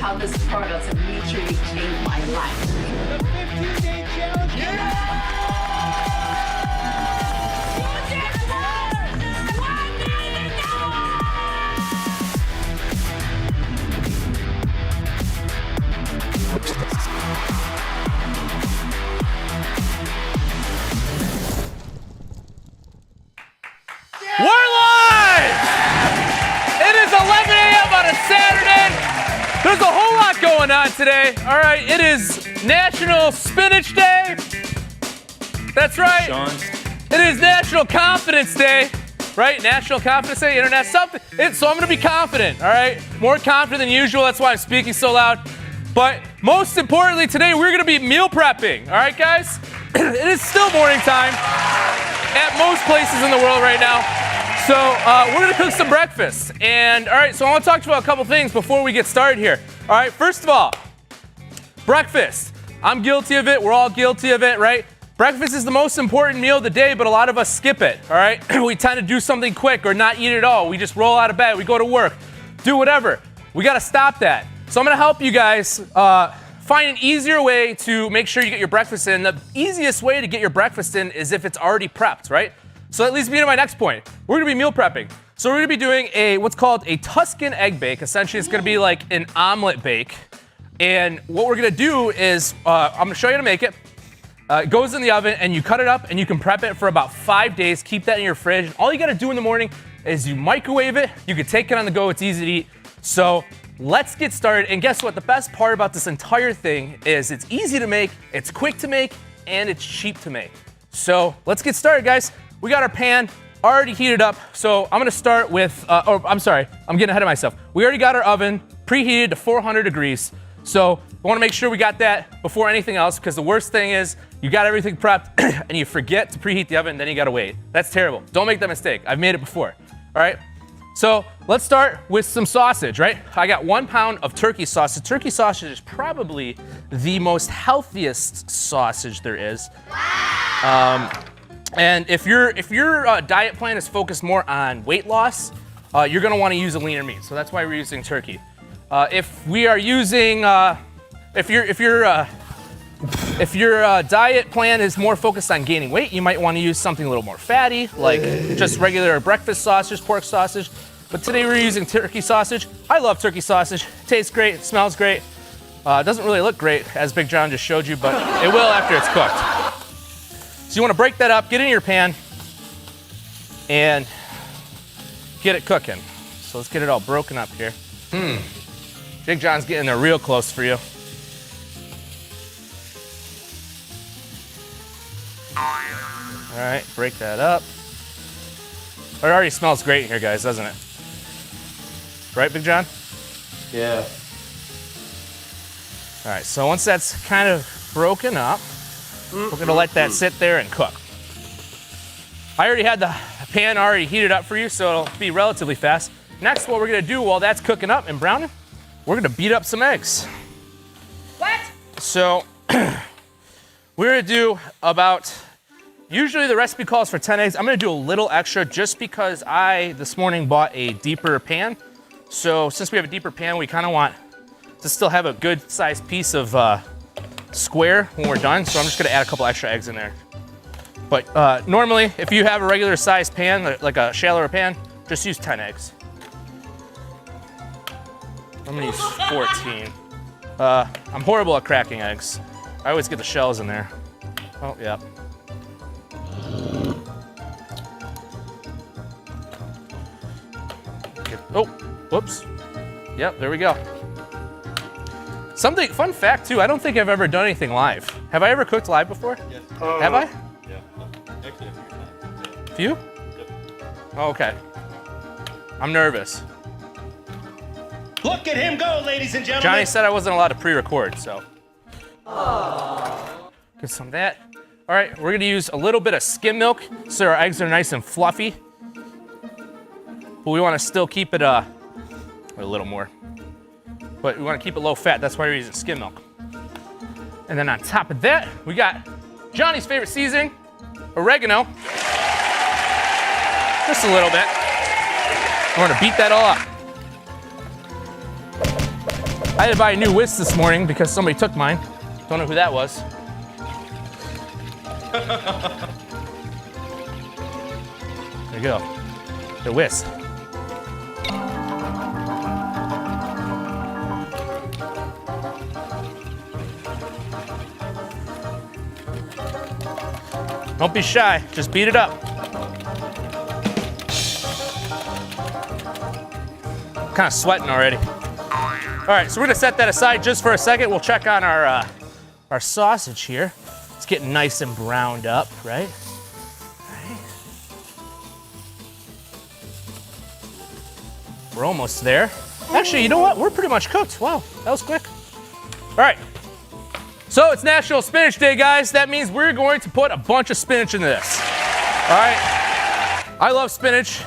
how this product has literally changed my life. The 15-day challenge. We're live! It is 11 a.m. on a Saturday. There's a whole lot going on today. All right, it is National Spinach Day. That's right. Sean. It is National Confidence Day. Right? National Confidence Day, Internet, something. So I'm going to be confident, all right? More confident than usual. That's why I'm speaking so loud. But most importantly, today we're going to be meal prepping. All right, guys? It is still morning time at most places in the world right now. So we're going to cook some breakfast. And all right, so I want to talk to you about a couple things before we get started here. All right, first of all, breakfast. I'm guilty of it. We're all guilty of it, right? Breakfast is the most important meal of the day, but a lot of us skip it, all right? We tend to do something quick or not eat at all. We just roll out of bed. We go to work, do whatever. We got to stop that. So I'm going to help you guys find an easier way to make sure you get your breakfast in. The easiest way to get your breakfast in is if it's already prepped, right? So that leads me to my next point. We're going to be meal prepping. So we're going to be doing what's called a Tuscan egg bake. Essentially, it's going to be like an omelet bake. And what we're going to do is I'm going to show you how to make it. It goes in the oven, and you cut it up, and you can prep it for about 5 days. Keep that in your fridge. And all you got to do in the morning is you microwave it. You can take it on the go. It's easy to eat. So let's get started. And guess what? The best part about this entire thing is it's easy to make, it's quick to make, and it's cheap to make. So let's get started, guys. We got our pan already heated up. So I'm going to start with, I'm sorry, I'm getting ahead of myself. We already got our oven preheated to 400 degrees. So we want to make sure we got that before anything else, because the worst thing is you got everything prepped and you forget to preheat the oven, and then you got to wait. That's terrible. Don't make that mistake. I've made it before. All right. So let's start with some sausage, right? I got 1 pound of turkey sausage. Turkey sausage is probably the most healthiest sausage there is. Wow. And if your diet plan is focused more on weight loss, you're going to want to use a leaner meat. So that's why we're using turkey. If we are using, if your diet plan is more focused on gaining weight, you might want to use something a little more fatty, like just regular breakfast sausage, pork sausage. But today we're using turkey sausage. I love turkey sausage. Tastes great, it smells great. Doesn't really look great, as Big John just showed you, but it will after it's cooked. So you want to break that up, get it in your pan, and get it cooking. So let's get it all broken up here. Big John's getting there real close for you. All right, break that up. It already smells great in here, guys, doesn't it? Right, Big John? Yeah. All right, so once that's kind of broken up, we're gonna let that sit there and cook. I already had the pan already heated up for you, so it'll be relatively fast. Next, what we're gonna do while that's cooking up and browning, we're gonna beat up some eggs. What? So we're gonna do about, usually the recipe calls for 10 eggs. I'm gonna do a little extra just because I, this morning, bought a deeper pan. So since we have a deeper pan, we kind of want to still have a good sized piece of square when we're done. So I'm just gonna add a couple extra eggs in there. But normally, if you have a regular sized pan, like a shallower pan, just use 10 eggs. I'm gonna use 14. I'm horrible at cracking eggs. I always get the shells in there. Oh, yeah. Oh, whoops. Yep, there we go. Something, fun fact too, I don't think I've ever done anything live. Have I ever cooked live before? Yes. Have I? Yeah. Actually, a few times. Yeah. Few? Yep. Oh, okay. I'm nervous. Look at him go, ladies and gentlemen. Johnny said I wasn't allowed to pre-record, so. Get some of that. All right, we're gonna use a little bit of skim milk so our eggs are nice and fluffy. But we wanna still keep it a little more. But we wanna keep it low fat, that's why we're using skim milk. And then on top of that, we got Johnny's favorite seasoning, oregano. Just a little bit. We're gonna beat that all up. I had to buy a new whisk this morning because somebody took mine. Don't know who that was. There you go. The whisk. Don't be shy, just beat it up. Kind of sweating already. All right, so we're gonna set that aside just for a second. We'll check on our sausage here. It's getting nice and browned up, right? We're almost there. Actually, you know what? We're pretty much cooked. Wow, that was quick. All right. So it's National Spinach Day, guys. That means we're going to put a bunch of spinach into this. All right. I love spinach.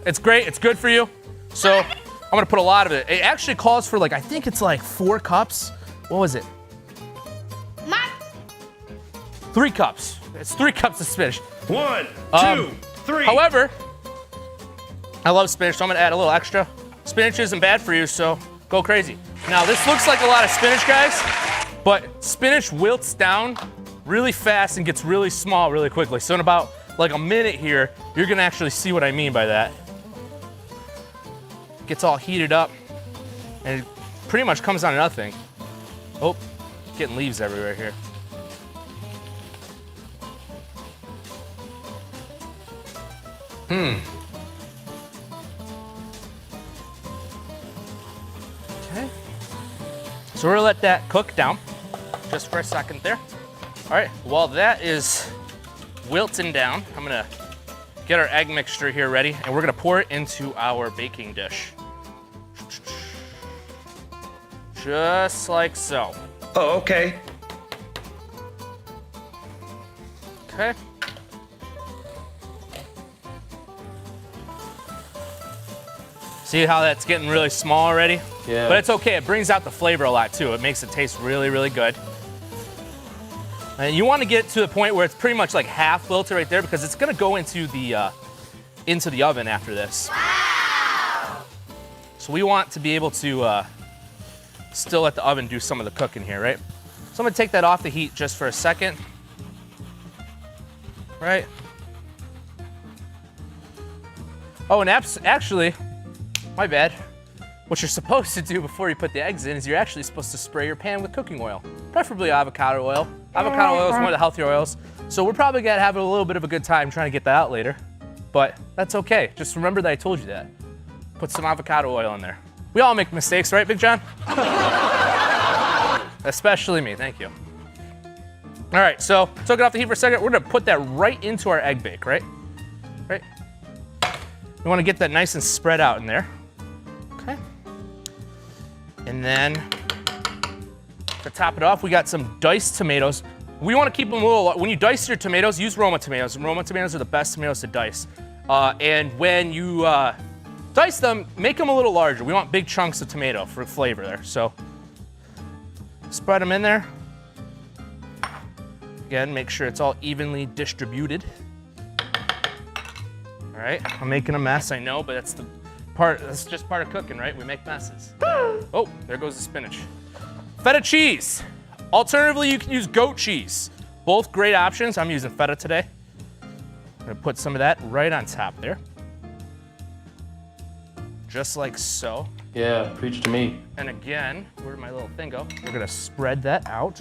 It's great. It's good for you. So I'm gonna put a lot of it. It actually calls for I think it's like 4 cups. What was it? 3 cups. It's 3 cups of spinach. 1, 2, 3. However, I love spinach, so I'm gonna add a little extra. Spinach isn't bad for you, so go crazy. Now, this looks like a lot of spinach, guys, but spinach wilts down really fast and gets really small really quickly. So in about a minute here, you're gonna actually see what I mean by that. Gets all heated up, and it pretty much comes down to nothing. Oh, getting leaves everywhere here. Okay. So we're gonna let that cook down just for a second there. All right, while that is wilting down, I'm gonna get our egg mixture here ready, and we're gonna pour it into our baking dish. Just like so. Oh, okay. Okay. See how that's getting really small already? Yeah. But it's okay, it brings out the flavor a lot too. It makes it taste really, really good. And you want to get to the point where it's pretty much like half wilted right there because it's gonna go into the oven after this. Wow! So we want to be able to still let the oven do some of the cooking here, right? So I'm gonna take that off the heat just for a second. Right? Oh, and actually, my bad. What you're supposed to do before you put the eggs in is you're actually supposed to spray your pan with cooking oil, preferably avocado oil. Avocado oil is one of the healthier oils, so we're probably gonna have a little bit of a good time trying to get that out later, but that's okay. Just remember that I told you that. Put some avocado oil in there. We all make mistakes, right, Big John? Especially me, thank you. All right, so took it off the heat for a second. We're gonna put that right into our egg bake, right? Right? We wanna get that nice and spread out in there. Okay. And then to top it off, we got some diced tomatoes. We wanna keep them a little, when you dice your tomatoes, use Roma tomatoes. Roma tomatoes are the best tomatoes to dice. And when you dice them, make them a little larger. We want big chunks of tomato for flavor there. So spread them in there. Again, make sure it's all evenly distributed. All right, I'm making a mess, I know, but that's just part of cooking, right? We make messes. Oh, there goes the spinach. Feta cheese. Alternatively, you can use goat cheese. Both great options. I'm using feta today. I'm gonna put some of that right on top there. Just like so. Yeah, preach to me. And again, where'd my little thing go? We're gonna spread that out.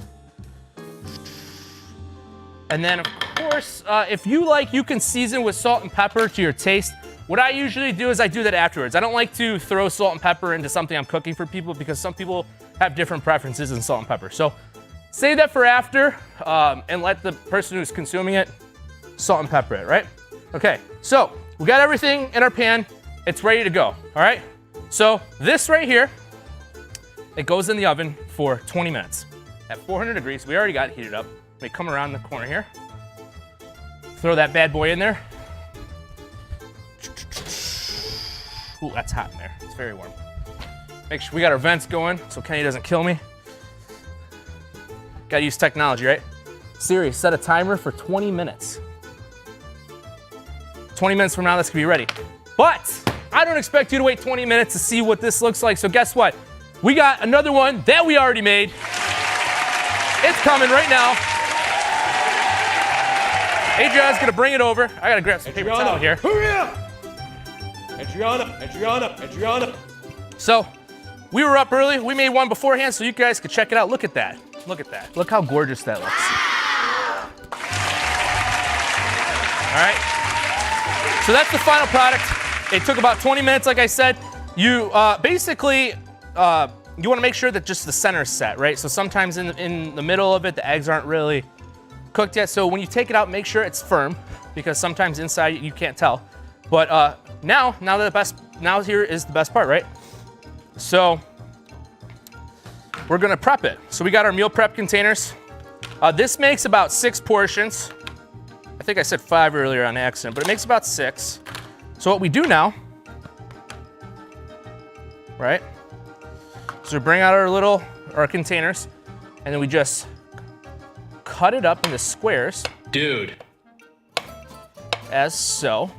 And then, of course, if you like, you can season with salt and pepper to your taste. What I usually do is I do that afterwards. I don't like to throw salt and pepper into something I'm cooking for people because some people have different preferences in salt and pepper. So save that for after and let the person who's consuming it salt and pepper it, right? Okay, so we got everything in our pan. It's ready to go, all right? So this right here, it goes in the oven for 20 minutes at 400 degrees. We already got it heated up. Let me come around the corner here. Throw that bad boy in there. Ooh, that's hot in there. It's very warm. Make sure we got our vents going so Kenny doesn't kill me. Gotta use technology, right? Siri, set a timer for 20 minutes. 20 minutes from now, this could be ready. But I don't expect you to wait 20 minutes to see what this looks like. So guess what? we got another one that we already made. It's coming right now. Adriana's gonna bring it over. I gotta grab some paper towel here. Hurry up! Adriana. So, we were up early. We made one beforehand so you guys could check it out. Look at that. Look at that. Look how gorgeous that looks. All right. So that's the final product. It took about 20 minutes, like I said. You basically, you want to make sure that just the center's set, right? So sometimes in the middle of it, the eggs aren't really cooked yet. So when you take it out, make sure it's firm, because sometimes inside you can't tell. But now here is the best part, right? So we're gonna prep it. So we got our meal prep containers. This makes about 6 portions. I think I said 5 earlier on accident, but it makes about 6. So what we do now, right? So we bring out our containers, and then we just cut it up into squares. Dude. As so.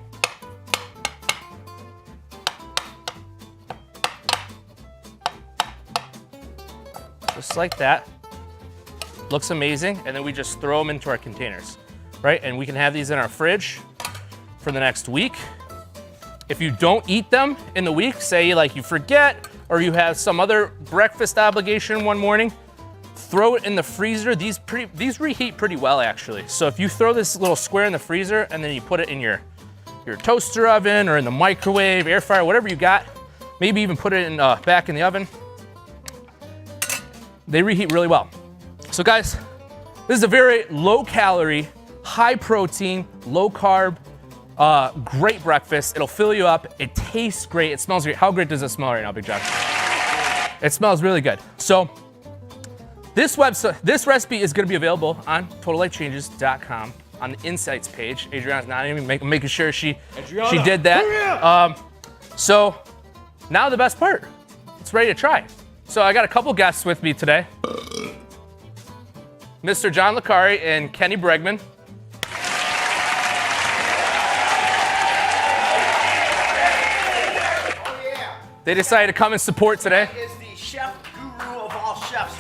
Just like that. Looks amazing. And then we just throw them into our containers, right? And we can have these in our fridge for the next week. If you don't eat them in the week, say like you forget or you have some other breakfast obligation one morning, throw it in the freezer. These reheat pretty well, actually. So if you throw this little square in the freezer and then you put it in your toaster oven or in the microwave, air fryer, whatever you got, maybe even put it in back in the oven, they reheat really well. So guys, this is a very low calorie, high protein, low carb, great breakfast. It'll fill you up. It tastes great. It smells great. How great does it smell right now, Big John? It smells really good. So this recipe is gonna be available on totallifechanges.com on the insights page. Adriana's not even making sure she did that. So now the best part, it's ready to try. So I got a couple guests with me today. Mr. John Licari and Kenny Bregman. They decided to come and support today. Is the chef guru of all chefs.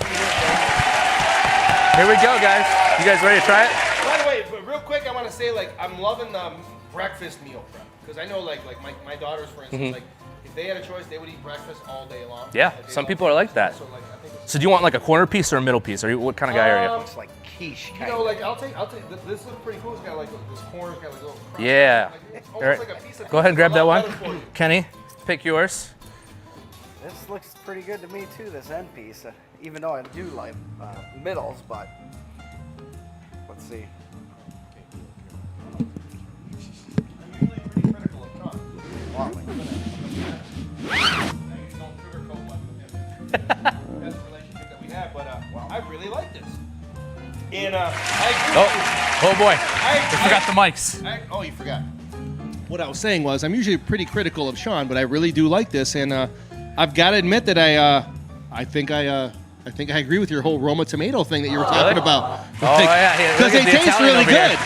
Here we go, guys. You guys ready to try it? By the way, but real quick, I want to say, like, I'm loving the breakfast meal prep. Because I know, like my daughters, for instance, like, if they had a choice, they would eat breakfast all day long. Yeah, some people are like that. So, like, I think So do you want like a corner piece or a middle piece? What kind of guy are you? It's like quiche you kind know, like, I'll take, this looks pretty cool. It's got, like, this corner's got, like, a little crust. Yeah. Like, it's All right. almost like a piece of Go ahead and grab pizza. that A lot one. better for you. Kenny, pick yours. This looks pretty good to me too, this end piece, even though I do like middles, but let's see. I'm usually pretty critical of Trump. Don't sugarcoat much with him. That's the relationship that we have, but I really like this. And I agree. Oh boy. I Forgot the mics. oh, you forgot. What I was saying was, I'm usually pretty critical of Sean, but I really do like this, and I've got to admit that I think I agree with your whole Roma tomato thing that you were talking about. Oh yeah, Because they taste really good.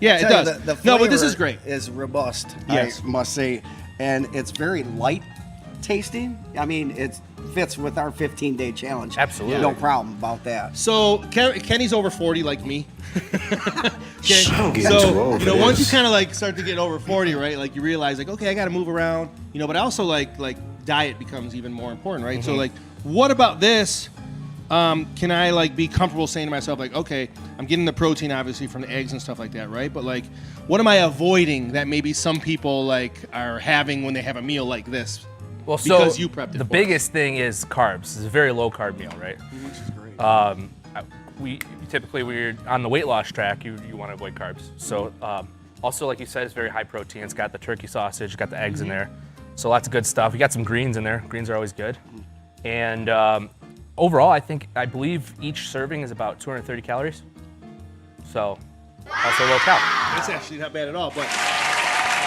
Yeah, it Tell you, does. The No, but this flavor is great. Is robust, Yes. I must say, and it's very light tasting. I mean, it fits with our 15-day challenge. Absolutely. No problem about that. So Kenny's over 40 like me. Okay. Getting So too old you know, for once you this. kind of like start to get over 40, right? Like you realize like, okay, I got to move around, you know. But also like diet becomes even more important, right? So like, what about this? Can I like be comfortable saying to myself like, okay, I'm getting the protein obviously from the eggs and stuff like that, right? But like, what am I avoiding that maybe some people like are having when they have a meal like this? Well, so Because you prepped it the for biggest thing is carbs. It's a very low carb meal, right? Which is great. We typically, when you're on the weight loss track, you want to avoid carbs. So also, like you said, it's very high protein. It's got the turkey sausage, got the eggs in there. So lots of good stuff. We got some greens in there. Greens are always good. And overall, I believe each serving is about 230 calories. So also low cal. It's actually not bad at all. But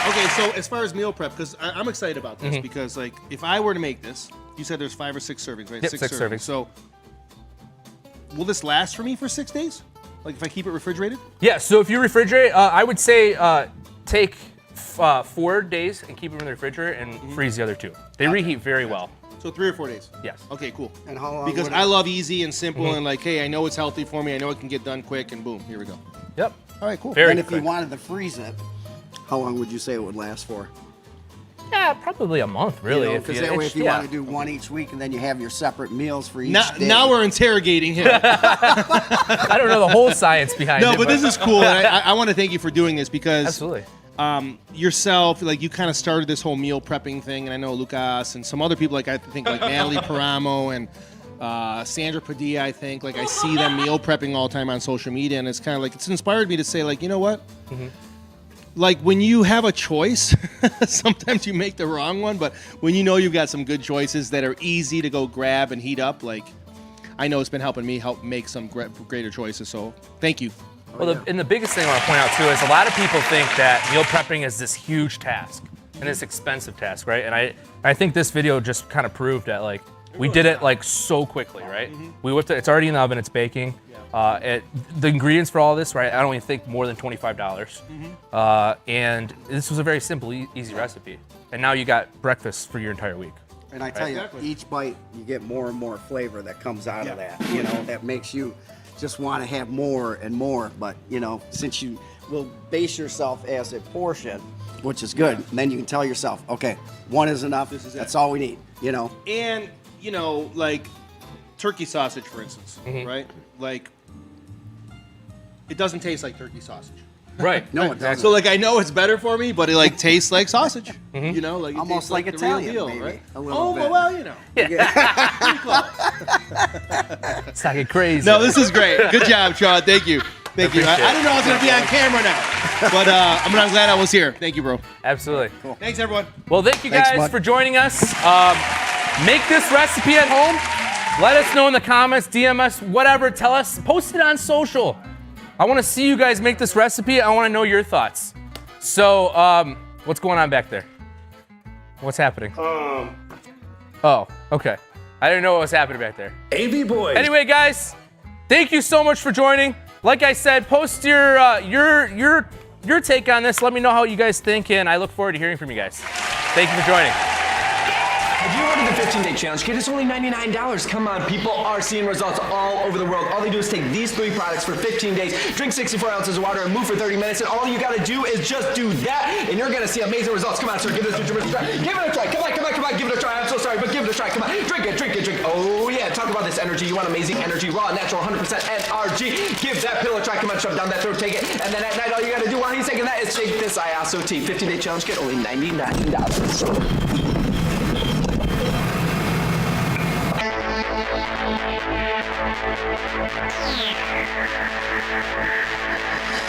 okay, so as far as meal prep, because I'm excited about this because like if I were to make this, you said there's 5 or 6 servings, right? Yep, 6 servings. So will this last for me for 6 days? Like if I keep it refrigerated? Yeah, so if you refrigerate, I would say take 4 days and keep them in the refrigerator and freeze the other 2. They reheat very well. So 3 or 4 days. Yes. Okay, cool. And how long? Because would I it- love easy and simple Mm-hmm. and like, hey, I know it's healthy for me. I know it can get done quick, and boom, here we go. Yep. All right, cool. Very And if quick. you wanted to freeze it, how long would you say it would last for? Yeah, probably a month, really. Because that way, if you want to do one each week, and then you have your separate meals for each day. Now we're interrogating him. I don't know the whole science behind No, it. but this is cool. And I want to thank you for doing this because Absolutely. yourself, like you kind of started this whole meal prepping thing, and I know Lucas and some other people, like I think like Natalie Paramo and Sandra Padilla, I think, like I see them meal prepping all the time on social media, and it's kind of like it's inspired me to say, like, you know what? Like when you have a choice, sometimes you make the wrong one, but when you know you've got some good choices that are easy to go grab and heat up, like I know it's been helping me help make some greater choices. So thank you. Well, and the biggest thing I want to point out too is a lot of people think that meal prepping is this huge task and this expensive task, right? And I think this video just kind of proved that like we did it like so quickly, right? We whipped it. It's already in the oven. It's baking. The ingredients for all this, right? I don't even think more than $25. And this was a very simple, easy recipe. And now you got breakfast for your entire week. And I tell you, Exactly. each bite, you get more and more flavor that comes out of that. You know, that makes you just want to have more and more. But, you know, since you will base yourself as a portion, which is good, then you can tell yourself, okay, one is enough. That's all we need, you know. And, you know, like turkey sausage, for instance, right? Like, it doesn't taste like turkey sausage. Right. No, it doesn't. So, like, I know it's better for me, but it, like, tastes like sausage. You know? Like, it Almost tastes like the Italian, real deal, maybe, right? a little Oh, bit. well, you know. Pretty close. It's not get crazy. No, this is great. Good job, Sean. Thank you. Thank you. I didn't know I was going to be on camera now, but I'm glad I was here. Thank you, bro. Absolutely. Thanks, everyone. Well, thank you Thanks, guys bud. for joining us. Make this recipe at home. Let us know in the comments, DM us, whatever. Tell us, post it on social. I want to see you guys make this recipe. I want to know your thoughts. So, what's going on back there? What's happening? Oh, okay. I didn't know what was happening back there. AV boys. Anyway, guys, thank you so much for joining. Like I said, post your take on this. Let me know how you guys think, and I look forward to hearing from you guys. Thank you for joining. Have you heard of the 15-day challenge kit? It's only $99. Come on, people are seeing results all over the world. All they do is take these 3 products for 15 days, drink 64 ounces of water, and move for 30 minutes, and all you gotta do is just do that, and you're gonna see amazing results. Come on, sir, give this a try. Give it a try. Come on, give it a try. I'm so sorry, but give it a try. Come on, drink it. Oh yeah, talk about this energy. You want amazing energy, raw, natural, 100% NRG. Give that pill a try. Come on, shove down that throat, take it, and then at night, all you gotta do while he's taking that is shake this ISO tea. 15-day challenge kit, only $99.